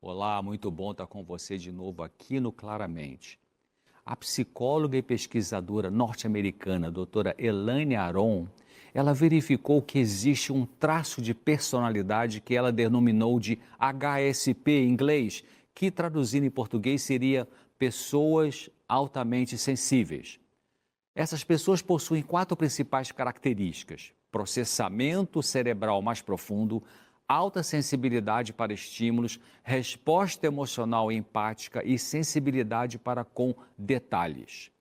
Olá, muito bom estar com você de novo aqui no Claramente. A psicóloga e pesquisadora norte-americana, doutora Elaine Aron, ela verificou que existe um traço de personalidade que ela denominou de HSP em inglês, que traduzindo em português seria pessoas altamente sensíveis. Essas pessoas possuem quatro principais características: processamento cerebral mais profundo, alta sensibilidade para estímulos, resposta emocional empática e sensibilidade para com detalhes.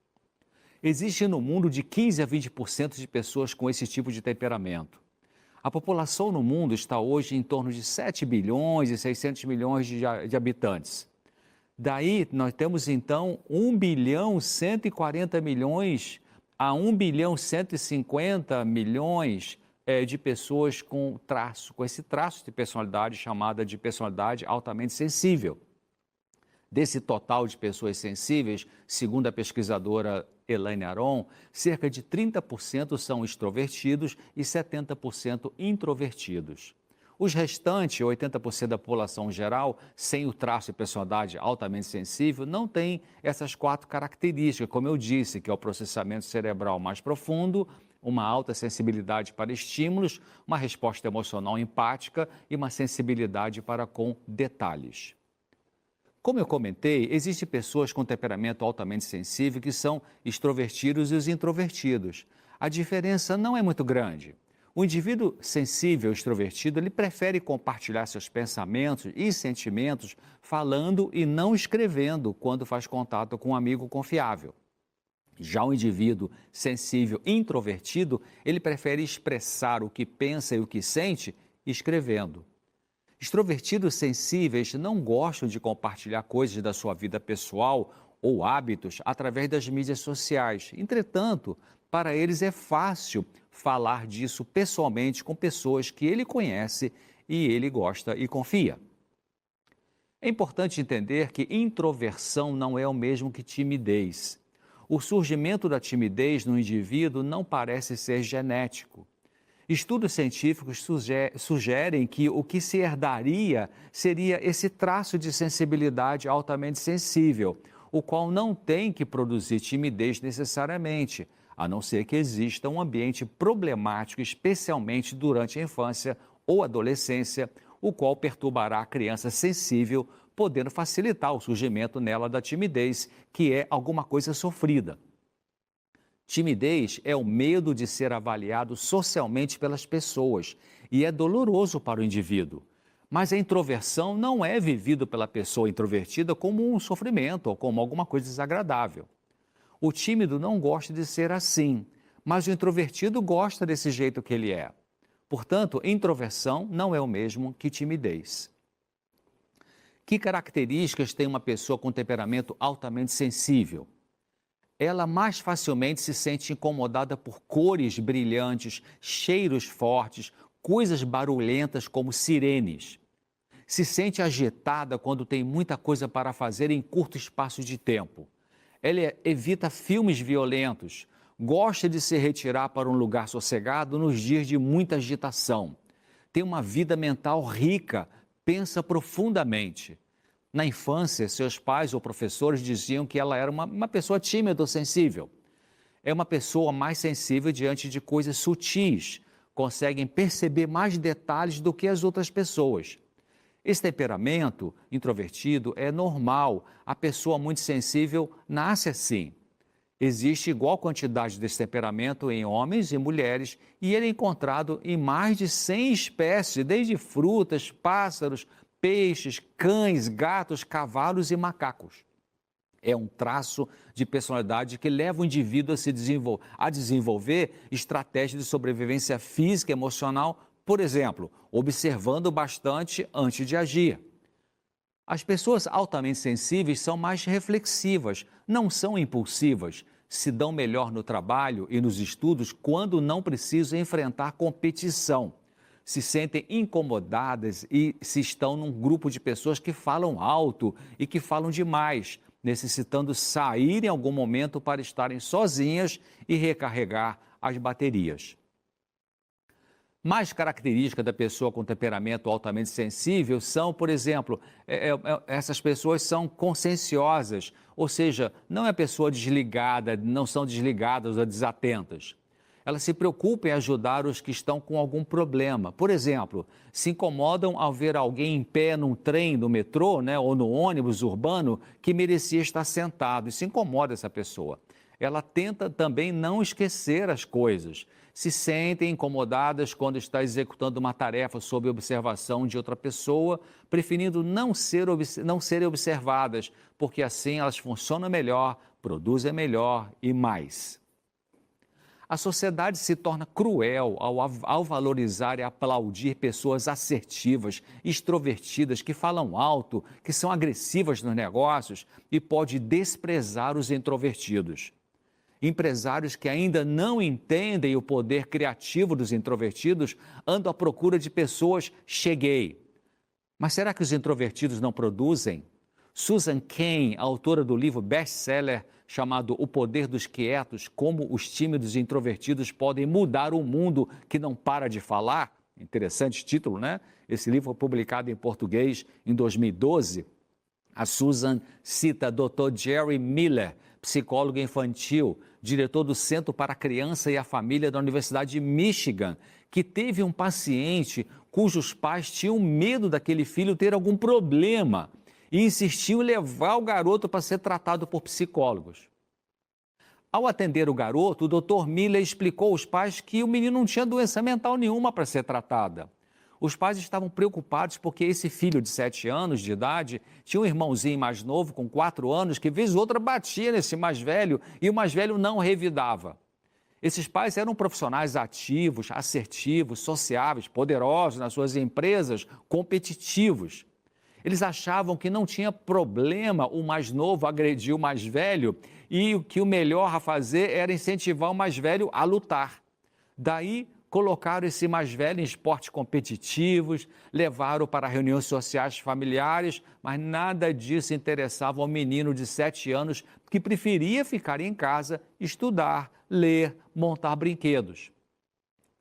Existe no mundo de 15 a 20% de pessoas com esse tipo de temperamento. A população no mundo está hoje em torno de 7 bilhões e 600 milhões de habitantes. Daí, nós temos então 1 bilhão 140 milhões a 1 bilhão 150 milhões de pessoas com esse traço de personalidade chamada de personalidade altamente sensível. Desse total de pessoas sensíveis, segundo a pesquisadora Elaine Aron, cerca de 30% são extrovertidos e 70% introvertidos. Os restantes, 80% da população geral, sem o traço de personalidade altamente sensível, não tem essas quatro características, como eu disse, que é o processamento cerebral mais profundo, uma alta sensibilidade para estímulos, uma resposta emocional empática e uma sensibilidade para com detalhes. Como eu comentei, existem pessoas com temperamento altamente sensível que são extrovertidos e os introvertidos. A diferença não é muito grande. O indivíduo sensível, extrovertido, ele prefere compartilhar seus pensamentos e sentimentos falando e não escrevendo quando faz contato com um amigo confiável. Já o indivíduo sensível, introvertido, ele prefere expressar o que pensa e o que sente escrevendo. Extrovertidos sensíveis não gostam de compartilhar coisas da sua vida pessoal ou hábitos através das mídias sociais. Entretanto, para eles é fácil falar disso pessoalmente com pessoas que ele conhece e ele gosta e confia. É importante entender que introversão não é o mesmo que timidez. O surgimento da timidez no indivíduo não parece ser genético. Estudos científicos sugerem que o que se herdaria seria esse traço de sensibilidade altamente sensível, o qual não tem que produzir timidez necessariamente, a não ser que exista um ambiente problemático, especialmente durante a infância ou adolescência, o qual perturbará a criança sensível, podendo facilitar o surgimento nela da timidez, que é alguma coisa sofrida. Timidez é o medo de ser avaliado socialmente pelas pessoas e é doloroso para o indivíduo. Mas a introversão não é vivido pela pessoa introvertida como um sofrimento ou como alguma coisa desagradável. O tímido não gosta de ser assim, mas o introvertido gosta desse jeito que ele é. Portanto, introversão não é o mesmo que timidez. Que características tem uma pessoa com temperamento altamente sensível? Ela mais facilmente se sente incomodada por cores brilhantes, cheiros fortes, coisas barulhentas como sirenes. Se sente agitada quando tem muita coisa para fazer em curto espaço de tempo. Ela evita filmes violentos, gosta de se retirar para um lugar sossegado nos dias de muita agitação. Tem uma vida mental rica, pensa profundamente. Na infância, seus pais ou professores diziam que ela era uma pessoa tímida ou sensível. É uma pessoa mais sensível diante de coisas sutis, conseguem perceber mais detalhes do que as outras pessoas. Esse temperamento introvertido é normal, a pessoa muito sensível nasce assim. Existe igual quantidade desse temperamento em homens e mulheres e ele é encontrado em mais de 100 espécies, desde frutas, pássaros, peixes, cães, gatos, cavalos e macacos. É um traço de personalidade que leva o indivíduo a desenvolver estratégias de sobrevivência física e emocional, por exemplo, observando bastante antes de agir. As pessoas altamente sensíveis são mais reflexivas, não são impulsivas, se dão melhor no trabalho e nos estudos quando não precisam enfrentar competição. Se sentem incomodadas e se estão num grupo de pessoas que falam alto e que falam demais, necessitando sair em algum momento para estarem sozinhas e recarregar as baterias. Mais características da pessoa com temperamento altamente sensível são, por exemplo, essas pessoas são conscienciosas, ou seja, não é pessoa desligada, não são desligadas ou desatentas. Elas se preocupam em ajudar os que estão com algum problema. Por exemplo, se incomodam ao ver alguém em pé num trem, no metrô, né, ou no ônibus urbano que merecia estar sentado. Isso incomoda essa pessoa. Ela tenta também não esquecer as coisas. Se sentem incomodadas quando está executando uma tarefa sob observação de outra pessoa, preferindo não serem observadas, porque assim elas funcionam melhor, produzem melhor e mais. A sociedade se torna cruel ao valorizar e aplaudir pessoas assertivas, extrovertidas, que falam alto, que são agressivas nos negócios e pode desprezar os introvertidos. Empresários que ainda não entendem o poder criativo dos introvertidos andam à procura de pessoas cheguei. Mas será que os introvertidos não produzem? Susan Cain, autora do livro best-seller chamado O Poder dos Quietos, como os tímidos e introvertidos podem mudar o mundo que não para de falar. Interessante título, né? Esse livro foi publicado em português em 2012. A Susan cita Dr. Jerry Miller, psicólogo infantil, diretor do Centro para a Criança e a Família da Universidade de Michigan, que teve um paciente cujos pais tinham medo daquele filho ter algum problema e insistiu em levar o garoto para ser tratado por psicólogos. Ao atender o garoto, o Dr. Miller explicou aos pais que o menino não tinha doença mental nenhuma para ser tratada. Os pais estavam preocupados porque esse filho de 7 anos de idade tinha um irmãozinho mais novo, com 4 anos, que vez ou outra batia nesse mais velho e o mais velho não revidava. Esses pais eram profissionais ativos, assertivos, sociáveis, poderosos nas suas empresas, competitivos. Eles achavam que não tinha problema o mais novo agredir o mais velho e que o melhor a fazer era incentivar o mais velho a lutar. Daí, colocaram esse mais velho em esportes competitivos, levaram para reuniões sociais familiares, mas nada disso interessava ao menino de 7 anos que preferia ficar em casa, estudar, ler, montar brinquedos.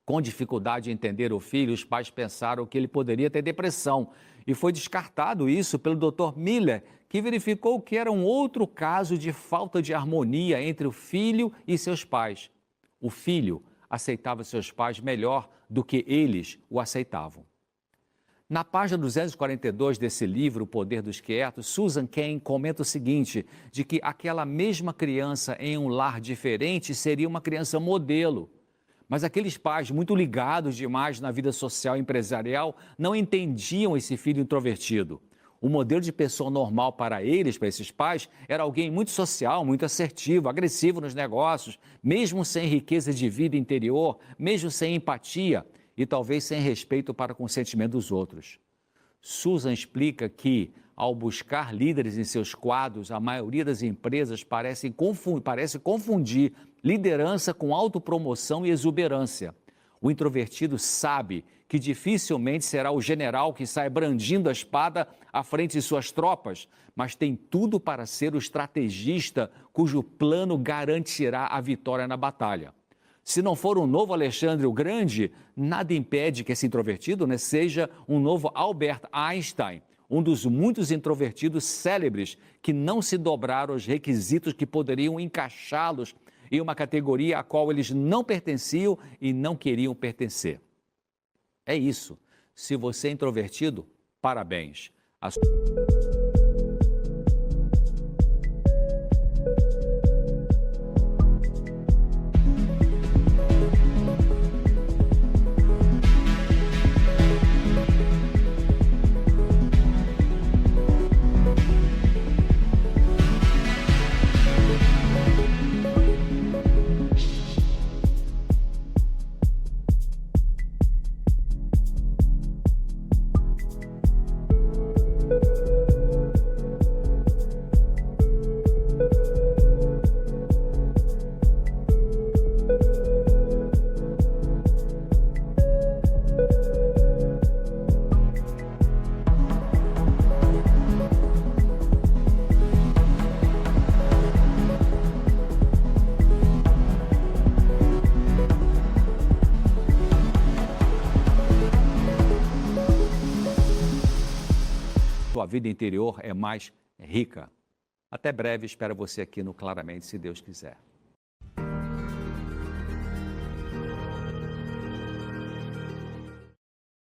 Com dificuldade em entender o filho, os pais pensaram que ele poderia ter depressão e foi descartado isso pelo Dr. Miller, que verificou que era um outro caso de falta de harmonia entre o filho e seus pais. O filho aceitava seus pais melhor do que eles o aceitavam. Na página 242 desse livro, O Poder dos Quietos, Susan Cain comenta o seguinte, de que aquela mesma criança em um lar diferente seria uma criança modelo. Mas aqueles pais muito ligados demais na vida social e empresarial não entendiam esse filho introvertido. O modelo de pessoa normal para eles, para esses pais, era alguém muito social, muito assertivo, agressivo nos negócios, mesmo sem riqueza de vida interior, mesmo sem empatia e talvez sem respeito para com o sentimento dos outros. Susan explica que, ao buscar líderes em seus quadros, a maioria das empresas parece confundir liderança com autopromoção e exuberância. O introvertido sabe que dificilmente será o general que sai brandindo a espada à frente de suas tropas, mas tem tudo para ser o estrategista cujo plano garantirá a vitória na batalha. Se não for um novo Alexandre o Grande, nada impede que esse introvertido, seja um novo Albert Einstein, um dos muitos introvertidos célebres que não se dobraram aos requisitos que poderiam encaixá-los em uma categoria a qual eles não pertenciam e não queriam pertencer. É isso. Se você é introvertido, parabéns. sua vida interior é mais rica. Até breve, espero você aqui no Claramente, se Deus quiser.